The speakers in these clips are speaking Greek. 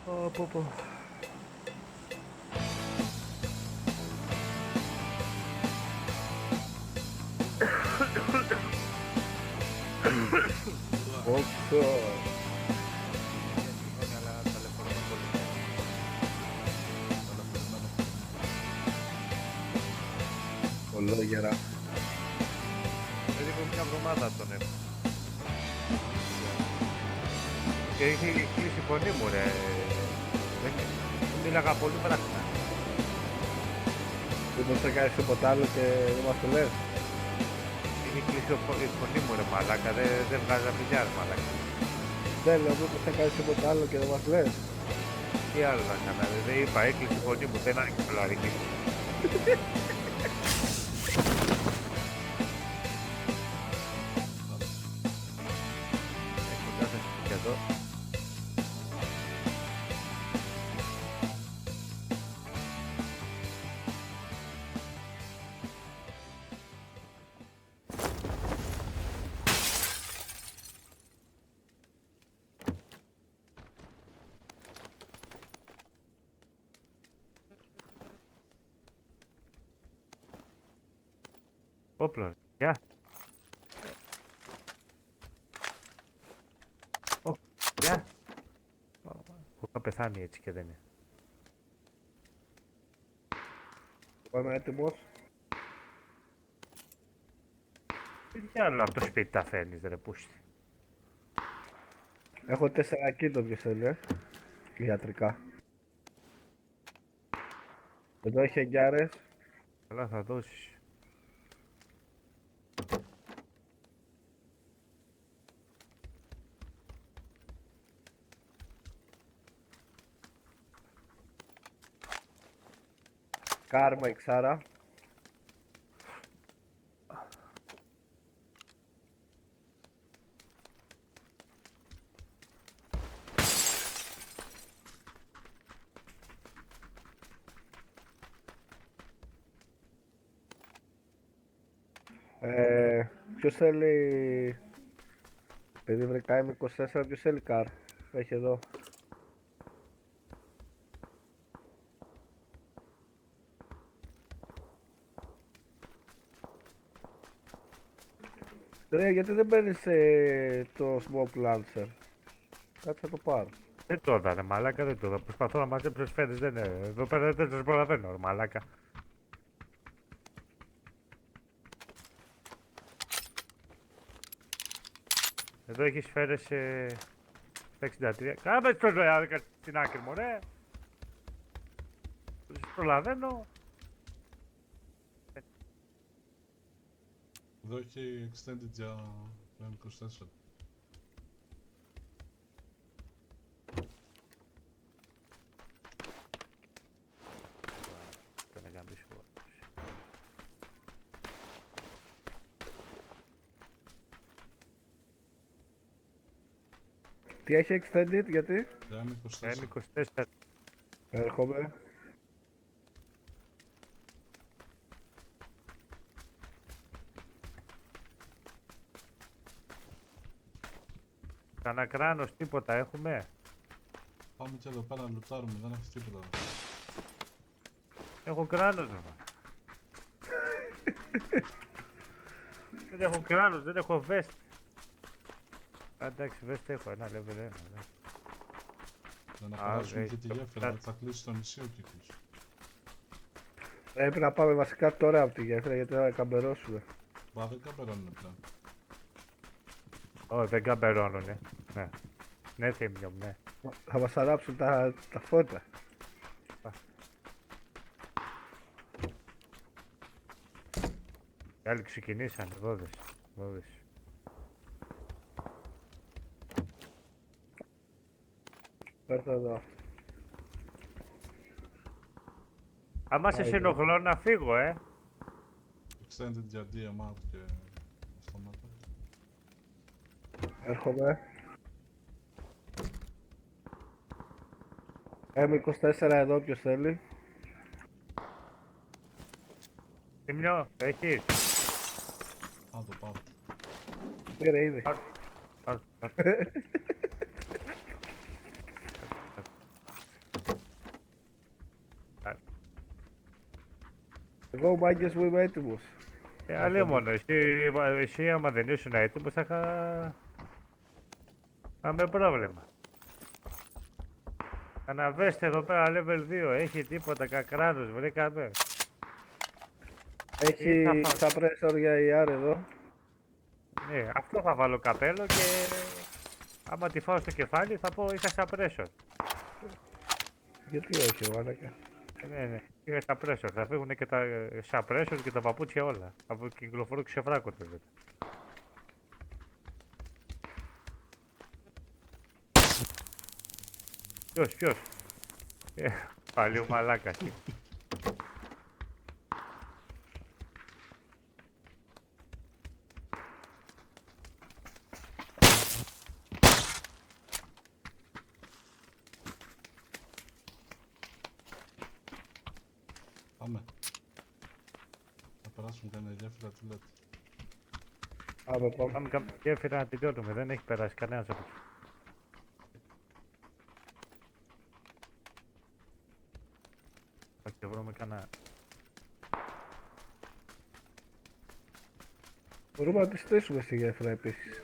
Πω. Όξο. Συγγνώμη, αλλά ταλαιπωρούμε πολύ. Ταλαιπωρημένο. Ολόγερα. Περίπου μια εβδομάδα τον έχω. Και είχε κλείσει η φωνή μου, ρε. Δεν μίλαγα πολύ πράκτηνα. Δεν μπορείς να κάνεις τίποτα άλλο και δεν μας το λες. Είχε κλείσει η φωνή μου, ρε μαλάκα. Δεν βγάζα μιλιά, ρε μαλάκα. Δεν λέω μήπως θα κάνεις τίποτα άλλο και δεν μας λες. Τι άλλο να κάνω, δεν είπα, έκλεισε η φωνή μου, δεν άνοιξε το λαρίκι. Έχω κάθε σπίτι εδώ. Όπλο, γεια. Γεια. Που είχα πεθάνει έτσι και δεν είναι. Εγώ είμαι έτοιμος. Τι άλλο από το σπίτι τα φέρνεις, ρε πούστη. Έχω 4 κίτο ποιος θέλει, ιατρικά. Εδώ έχει εγγιάρες. Καλά θα δώσεις. Κάρμα εξάρα. Ποιος θέλει... Παιδί βρεκά είμαι 24, ποιος θέλει καρ. Έχει εδώ. Ρε, γιατί δεν παίρνεις το smoke lancer. Κάτσε να το πάρω. Δεν το είδα, ρε μαλάκα, δεν το είδα. Προσπαθώ να μαζέψω σφαίρες, δεν είναι. Εδώ πέρα δεν τους προλαβαίνω, ρε μαλάκα. Εδώ έχει σφαίρες στα 63. Κάμε το ζωιάδικα στην άκρη μου, ρε. Τους προλαβαίνω. Εδώ έχει extended για M24. Το να κάνω πίσω. Τι έχει extended, γιατί? Για M24. M24. Έρχομαι. Κανένα κράνος, τίποτα έχουμε. Πάμε και εδώ πέρα να λουτάρουμε, δεν έχεις τίποτα. Έχω κράνος, ρε. Δεν έχω κράνος, δεν έχω vest. Εντάξει, vest έχω, ένα level 1. Ναι. Για να περάσουμε ρε, και τη το γέφυρα, κάτω. θα κλείσει το νησί ο κύκλος. Πρέπει να πάμε βασικά τώρα από τη γέφυρα γιατί θα καμπερώσουμε. Μπα, δεν καμπερώνουν πλέον. Όχι, δεν καμπερώνουν, ναι. Ναι, θύμιο μου, ναι. Θα μας ανάψουν τα φώτα. Οι άλλοι ξεκινήσανε, 12. Πέρτα εδώ. Άμα σε συνοχλώ να φύγω, Extended για DMR και αυτόματα. Έρχομαι. M24 εδώ, ποιος θέλει. Θύμιο, έχεις. Α, το πάρω. Πήρε ήδη. Πάρ'. Εγώ μάγκες μου είμαι έτοιμος. Αλίμονο, εσύ άμα δεν ήσουν έτοιμος θα είχαμε πρόβλημα. Αναβέστε εδώ πέρα level 2, έχει τίποτα κακράνος, βρήκαμε. Έχει θα suppressor για ER εδώ. Ναι, αυτό θα βάλω καπέλο και άμα τη φάω στο κεφάλι θα πω είχα suppressor. Γιατί όχι, μάρακα. Ναι, είχα suppressor. Θα φύγουν και τα suppressor και τα παπούτσια όλα. Από κυκλοφορούν ξεφράκωτες. Ποιος. Πάλι ο μαλάκας. Πάμε. Θα περάσουμε κανένα γέφυρα, τι λέτε. Πάμε. Πάμε κάποια γέφυρα να τελειώνουμε. Δεν έχει περάσει κανένας από εκεί. Θα βρούμε κανένα. Μπορούμε να τη στήσουμε στη γέφυρα επίσης.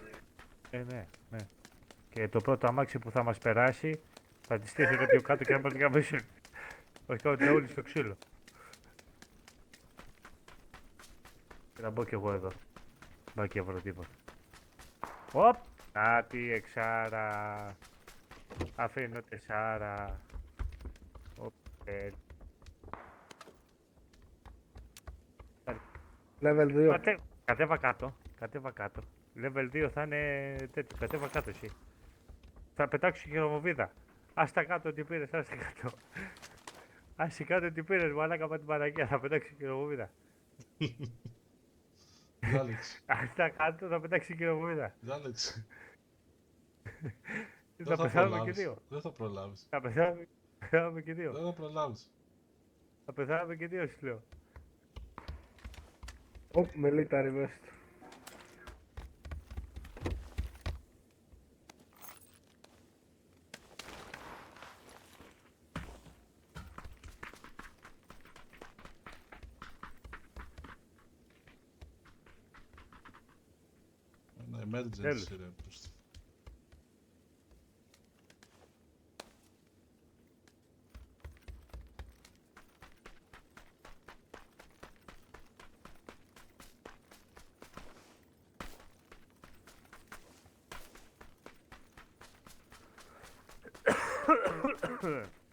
Ναι. Και το πρώτο αμάξι που θα μας περάσει θα τη στήσει το πιο κάτω και να μας γαμίσει. Όχι ότι όλοι στο ξύλο. Και να μπω κι εγώ εδώ. Μπα και βρω τίποτα. Οπ! Να τη εξάρα. Αφήνω 4. Οπ, Level 2. Κατέβα κάτω. Level 2 θα είναι τέτοιο. Κατέβα κάτω εσύ. Θα πετάξω χειρομοβίδα. Ας τα κάτω τι πήρες, ας τα κάτω. Ας τα κάτω τι πήρες, μαλάκα με την Παναγία. Θα πετάξω χειρομοβίδα. Γιάλεξ. Ας τα κάτω θα πετάξει χειρομοβίδα. Γιάλεξ. Θα πεθάνουμε και δύο. Δεν θα προλάβεις. Θα πεθάνουμε και δύο. Δεν θα προλάβεις. Θα πεθάνουμε και δύο, σου λέω. Οπ, military vest. Ένα emergency ρε.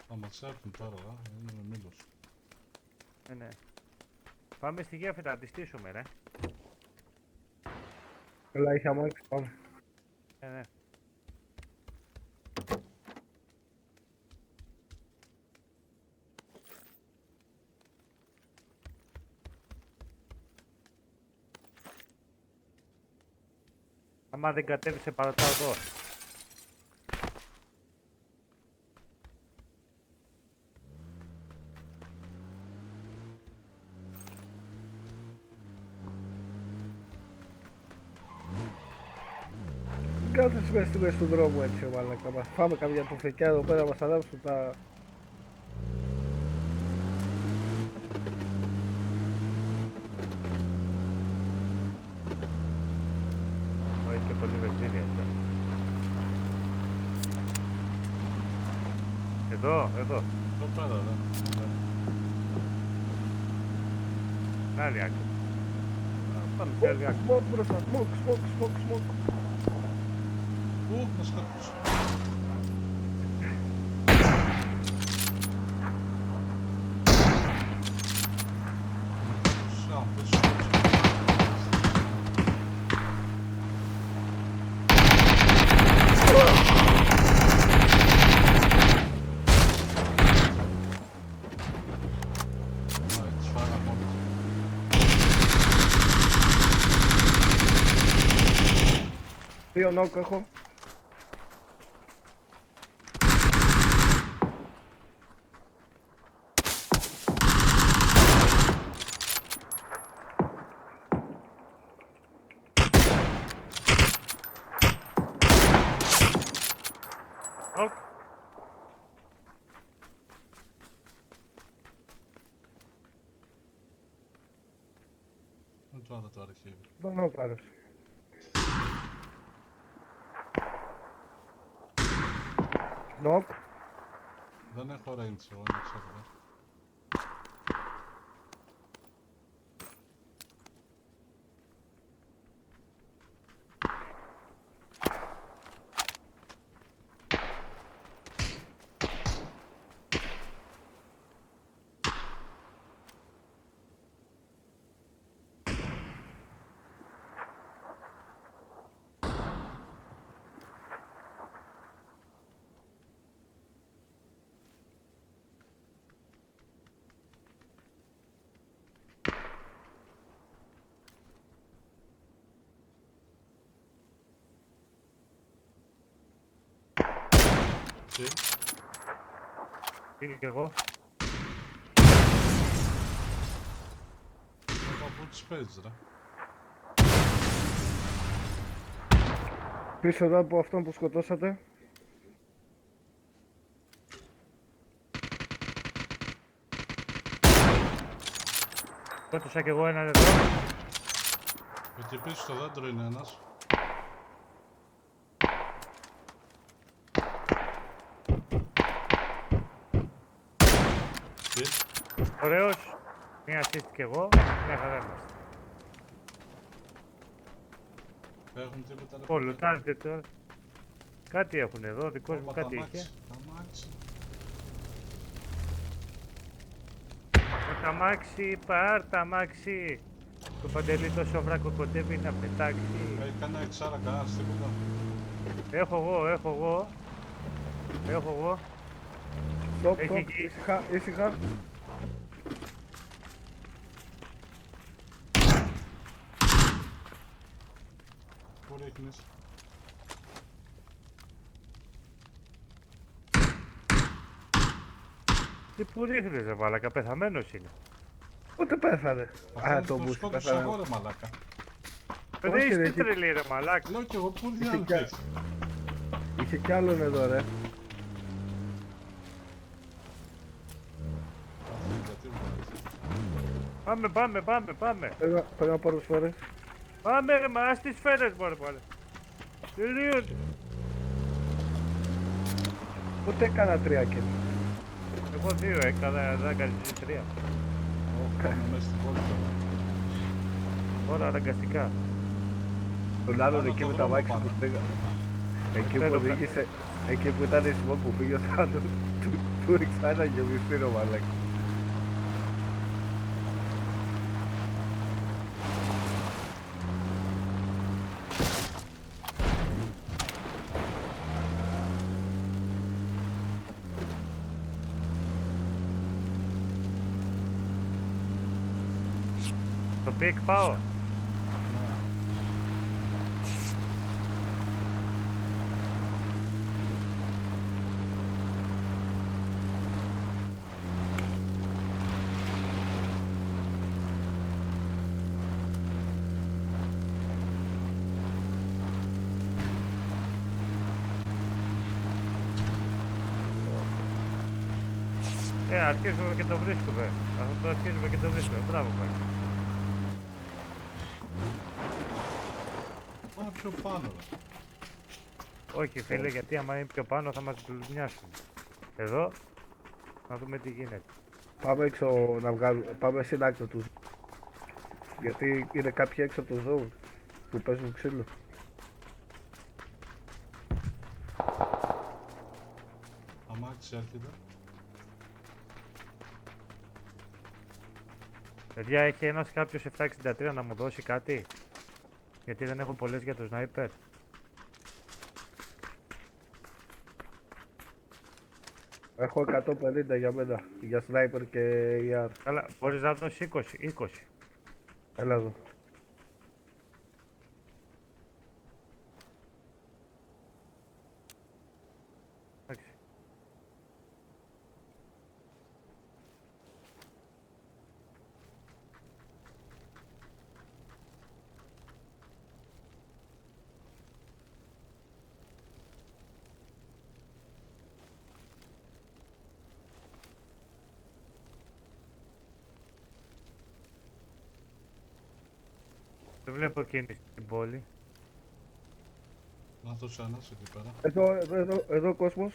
Θα μας έρθουν τώρα, είναι με μήλος. Ναι. Πάμε στη γέφυρα να τη στήσουμε, ρε. Έλα, είχε αμάξι, πάμε. Ναι. Άμα δεν κατέβει, σε παρατάω εδώ. Κάθεσαι μέσα στη μέση του δρόμου έτσι, ο μαλάκα μας. Πάμε καμιά τουφεκιά εδώ πέρα, μας ανάψουν τα... Έχει και πολύ βενζίνη αυτό. Εδώ. Εδώ πέρα, ρε. Άλλη άκρη. Πάμε σε άλλη άκρη. Smoke μπροστά, smoke. Πού, να σκοτώσω. Σαν, πώς σκότωσα. Τους φάγαμε όλους. Δύο νόκ έχω. Οπ. τετράδα το αρχείο. Δεν έχω πάρει. Νοκ. Δεν έχω range εγώ, είναι ξέρω. Τι, Πήγε κι εγώ. έχω από τους παίζεις ρε. Πίσω εδώ από αυτόν που σκοτώσατε. Σκότωσα κι εγώ έναν εδώ. Εκεί πίσω στο δέντρο είναι ένας. Τι, Ωραίος. Μία assist κι εγώ. Μια χαρά είμαστε. έχουν τίποτα ρε. Ω, λουτάρετε τώρα. Κάτι έχουν εδώ, ο δικός μου Όπα, κάτι τα είχε. μάξι, τα μάξι. Το αμάξι, πάρ' τα αμάξι. Το Παντελή τόσο βράκο κοντεύει να πετάξει. Κάνε εξάρα κανένας τίποτα. Έχω εγώ, έχω εγώ. Έχω εγώ. Στοπ, Έχει στοπ. εκεί. Ήσυχα, ήσυχα. Πού ρίχνεις. Τι που ρίχνεις ρε μαλάκα, πεθαμένος είναι. Πότε πέθανε. Α, το μπούσι σκότωσα εγώ πέθανε. ρε μαλάκα. Δεν Όχι, ρε, είστε εκεί- τρελή ρε μαλάκα. Λέω κι εγώ πού Είχε διάλογο κι- έχει. Είχε κι άλλον εδώ ρε. Γιατί βγάζεις. Πάμε, πάμε, πάμε, πάμε. Πρέπει να πάρω σφαίρες. Πάμε ρε μα, ας τις σφαίρες μωρέ πάλι. Τελείωσε. Πότε έκανα 3 kills. Εγώ 2 έκανα, δεν έκανες εσύ 3. Πάμε μέσα στην πόλη τώρα. Τώρα αναγκαστικά. Τον άλλον Πάνω εκεί το με τα δρόμο μάξι πάνω. που πήγα. Εκεί που Θέλω οδήγησε. Εκεί που ήταν η σμόκ που πήγε ο Θάνος. Του ρίξα ένα γεμιστήρο μαλάκα. Το πικ πάω. Αρχίζουμε και το βρίσκουμε. Αυτό το αρχίζουμε και το βρίσκουμε. Μπράβο πάλι. Πάμε πιο πάνω ρε. Όχι φίλε, γιατί άμα είναι πιο πάνω θα μας μπλουνιάσουν. Εδώ, να δούμε τι γίνεται. Πάμε έξω να βγάλουμε. Πάμε στην άκρη του. Γιατί είναι κάποιοι έξω από το zone που παίζουν ξύλο. Αμάξι έρχεται. Παιδιά, έχει ένας κάποιος 763 να μου δώσει κάτι. Γιατί δεν έχω πολλές για το sniper. Έχω 150 για μένα. Για sniper και ER. Καλά, μπορείς να δώσεις 20, 20. Έλα εδώ. Εντάξει. Δεν βλέπω κίνηση στην πόλη. Λάθος ένας εκεί πέρα. Εδώ κόσμος.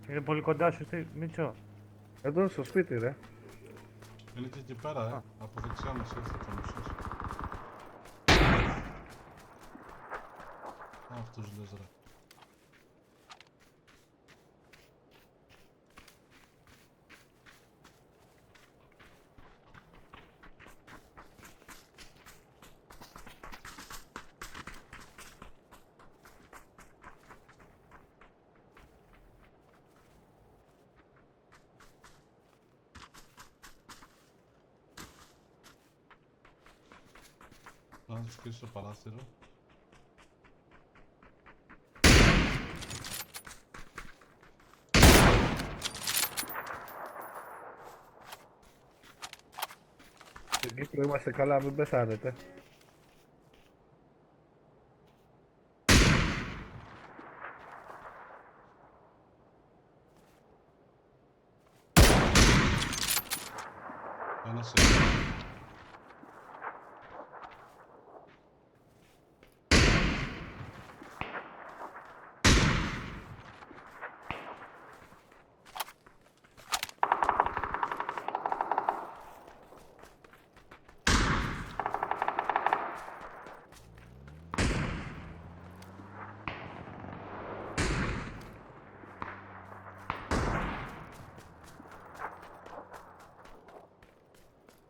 Είναι πολύ κοντά σου, Μίτσο. Εδώ στο σπίτι ρε. Είναι και εκεί πέρα, από δεξιά μας έρθει το μισός. Αυτούς λες ρε. Να τους κλείσει το παράθυρο. Στην Κύπρο είμαστε καλά, μην πεθάνετε. Ένας εκεί.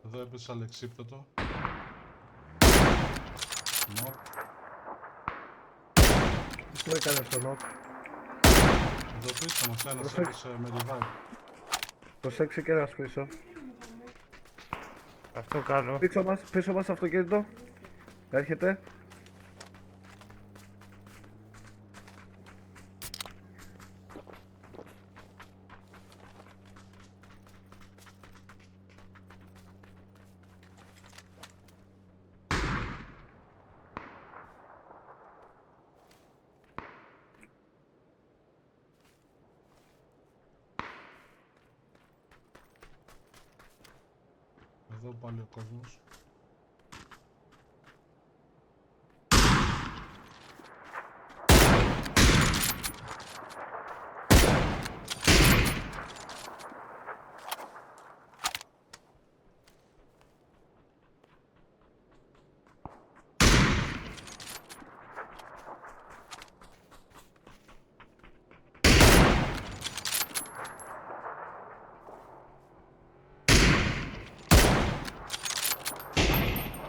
Εδώ έπεσε αλεξίπτωτο. Νοκ. Τι σου έκανε στο νοκ. Εδώ πίσω μας ένας Προσέξτε. έπεσε με revive. Προσέξε και ένας πίσω. Αυτό κάνω. Πίσω μας αυτοκίνητο. Έρχεται. Εδώ πάλι ο κόσμος.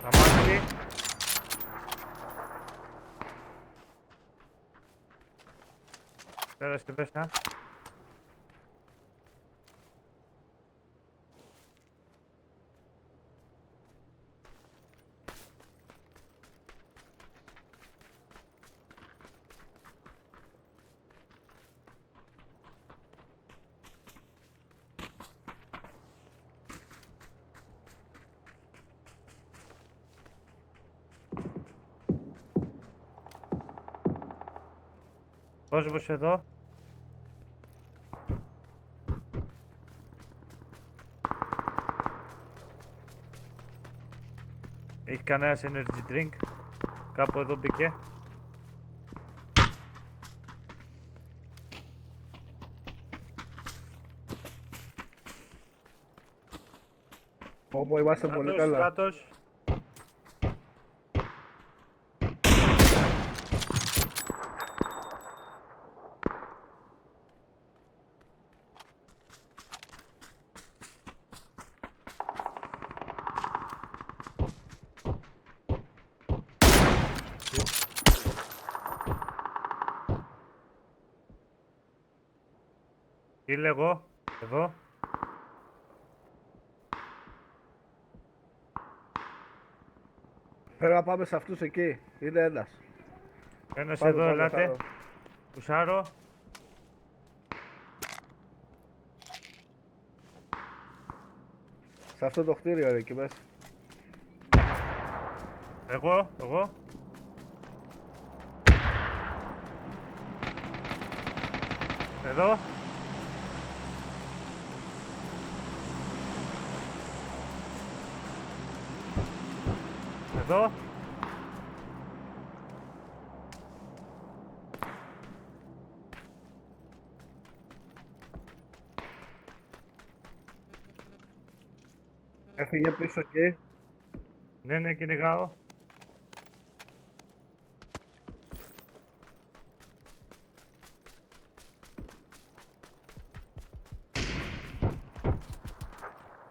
Αμάξι. Πέρασε μέσα. Κόσμος εδώ. Έχει κανένας energy drink. Κάπου εδώ μπήκε. Όπου είμαστε πολύ Κράτος, καλά. κράτος. Τι λέγω, εδώ. Πρέπει να πάμε σε αυτούς εκεί. Είναι ένας. Ένας Πάμε, εδώ, πάμε, ελάτε. πάμε. Πουσάρω. Σε αυτό το κτίριο εκεί μέσα. Εγώ. Εδώ. Εδώ. Έφυγε πίσω εκεί. Ναι, ναι, κυνηγάω.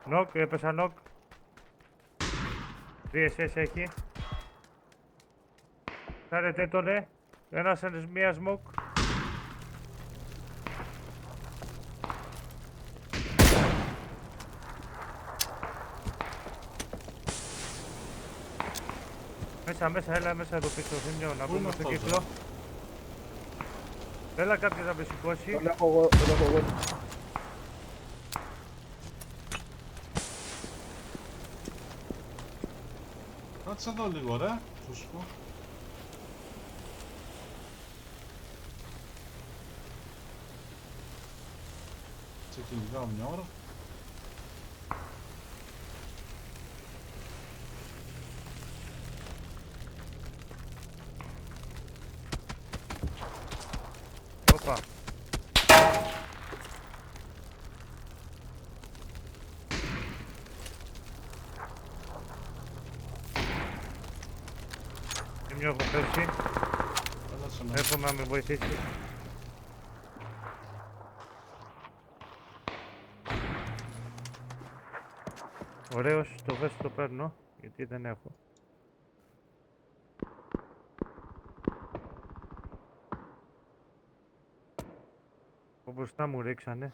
Νοκ, έπεσα νοκ. 3 SS έχει. Κάρετε το ναι. Ένας μία σμοκ. Μέσα, έλα μέσα εδώ πίσω, Θήμιο, να Πού πούμε είναι στο αυτός, κύκλο. Έλα κάποιος να με σηκώσει. Τον έχω εγώ, τον έχω εγώ. Κάτσε εδώ λίγο ρε, σου σου πω. Ξεκινάω μια ώρα. Όπα. Θήμιο, έχω πέσει. Έλα σε μένα. Εύχομαι να με βοηθήσει. Ωραίος, το βέστο το παίρνω, γιατί δεν έχω. Από μπροστά μου ρίξανε.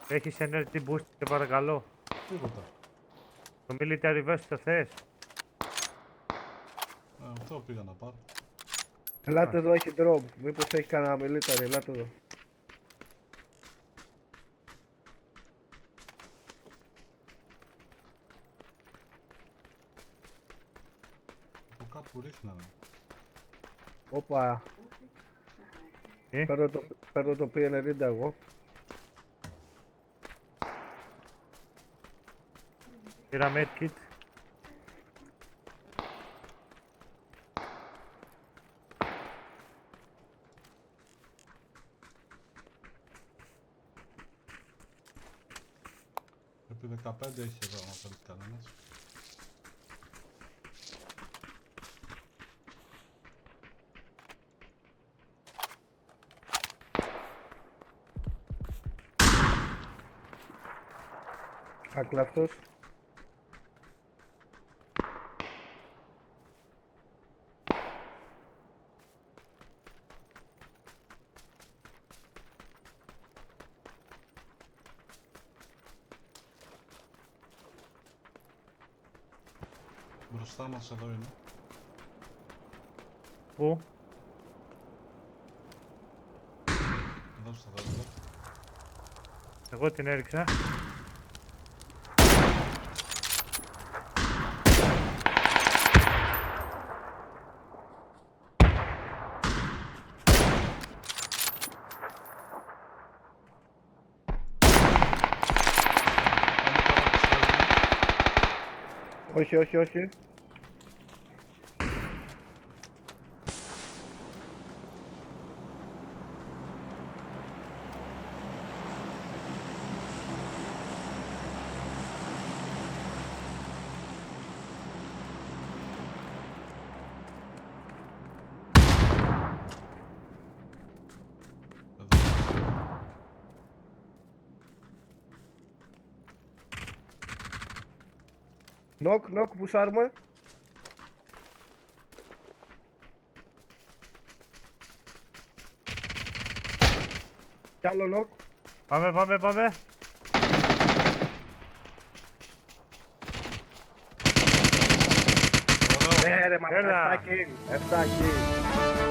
Έχεις energy boost και παρακαλώ. Τίποτα. Το military vest το θες? Αυτό πήγα να πάρω. Ελάτε εδώ, έχει drop. Μήπως έχει κανένα military, ελάτε εδώ. Από κάπου ρίχνανε. Όπα. Τι? Παίρνω το P90 εγώ. Πήρα medkit. Επί 15 έχει εδώ, αν θέλει κανένας. Ακλαυτός. Μπροστά μας εδώ είναι. Πού? Εδώ στο δεύτερο. Εγώ την έριξα. Όχι, όχι, όχι. Νοκ, νοκ, πουσάρουμε. Κι άλλο νοκ. Πάμε, πάμε, πάμε. Ωραίο. Ναι ρε, μα Έλα. 7 kill. 7 kill.